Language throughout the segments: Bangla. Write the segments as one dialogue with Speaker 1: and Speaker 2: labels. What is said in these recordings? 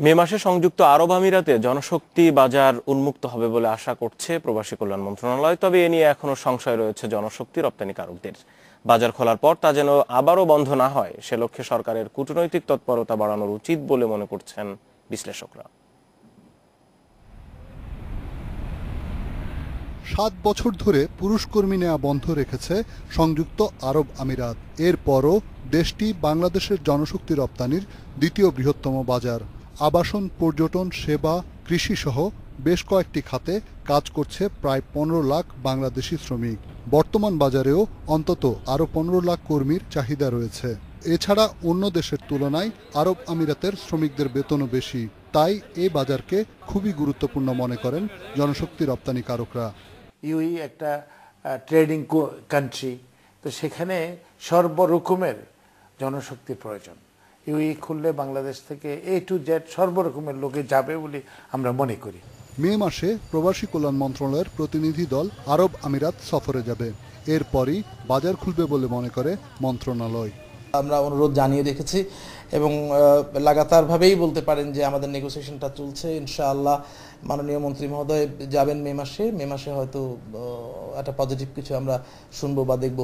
Speaker 1: মে মাসে সংযুক্ত আরব আমিরাতে জনশক্তি বাজার উন্মুক্ত হবে বলে আশা করছে প্রবাসী কল্যাণ মন্ত্রণালয়। তবে এ নিয়ে এখনো সংশয় রয়েছে জনশক্তি রপ্তানিকারকদের। বাজার খোলার পর তা যেন আবারও বন্ধ না হয় সে লক্ষ্যে সরকারের কূটনৈতিক তৎপরতা বাড়ানোর উচিত বলে মনে করছেন বিশ্লেষকরা।
Speaker 2: 7 বছর ধরে পুরুষ কর্মী নেওয়া বন্ধ রেখেছে সংযুক্ত আরব আমিরাত। এরপরও দেশটি বাংলাদেশের জনশক্তি রপ্তানির দ্বিতীয় বৃহত্তম বাজার। আবাসন, পর্যটন, সেবা, কৃষি সহ বেশ কয়েকটি খাতে কাজ করছে প্রায় 15 লাখ বাংলাদেশি শ্রমিক। বর্তমান বাজারেও অন্তত আরও 15 লাখ কর্মীর চাহিদা রয়েছে। এছাড়া অন্য দেশের তুলনায় আরব আমিরাতের শ্রমিকদের বেতনও বেশি। তাই এই বাজারকে খুবই গুরুত্বপূর্ণ মনে করেন জনশক্তি রপ্তানিকারকরা।
Speaker 3: ইউই একটা ট্রেডিং কান্ট্রি, তো সেখানে সর্বরকমের জনশক্তির প্রয়োজন। ইউই খুললে বাংলাদেশ থেকে A to Z সর্বরকমের লোকে যাবে বলে আমরা মনে করি।
Speaker 2: মে মাসে প্রবাসী কল্যাণ মন্ত্রণালয়ের প্রতিনিধি দল আরব আমিরাত সফরে যাবে। এরপরই বাজার খুলবে বলে মনে করে মন্ত্রণালয়।
Speaker 4: আমরা অনুরোধ জানিয়ে রেখেছি এবং লাগাতারভাবেই বলতে পারেন যে আমাদের নেগোসিয়েশনটা চলছে। ইনশাআল্লাহ মাননীয় মন্ত্রী মহোদয় যাবেন মে মাসে হয়তো একটা পজিটিভ কিছু আমরা শুনবো বা দেখব।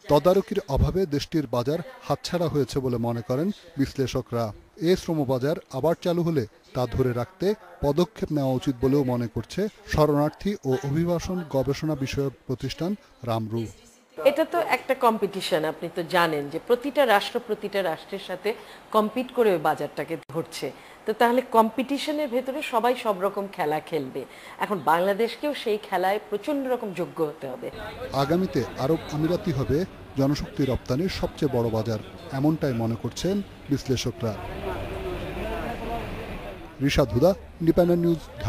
Speaker 2: তদারকির অভাবে দেশটির বাজার হাতছাড়া হয়েছে বলে মনে করেন বিশ্লেষকরা। এ শ্রমবাজার আবার চালু হলে তা ধরে রাখতে পদক্ষেপ নেওয়া উচিত বলেও মনে করছে শরণার্থী ও অভিবাসন গবেষণা বিষয়ক প্রতিষ্ঠান রামরু।
Speaker 5: এটা তো একটা কম্পিটিশন, আপনি তো জানেন যে প্রতিটা রাষ্ট্রের সাথে কম্পিট করে ওই বাজারটাকে ধরছে। তো তাহলে কম্পিটিশনের ভেতরে সবাই সব রকম খেলা খেলবে। এখন বাংলাদেশকেও সেই খেলায় প্রচন্ড রকম যোগ্য হতে হবে।
Speaker 2: আগামীতে আরব আমিরাতই হবে জনশক্তি রপ্তানির সবচেয়ে বড় বাজার, এমনটাই মনে করছেন বিশ্লেষকরা। রিশাদ হুদা, ইন্ডিপেন্ডেন্ট নিউজ, ঢাকা।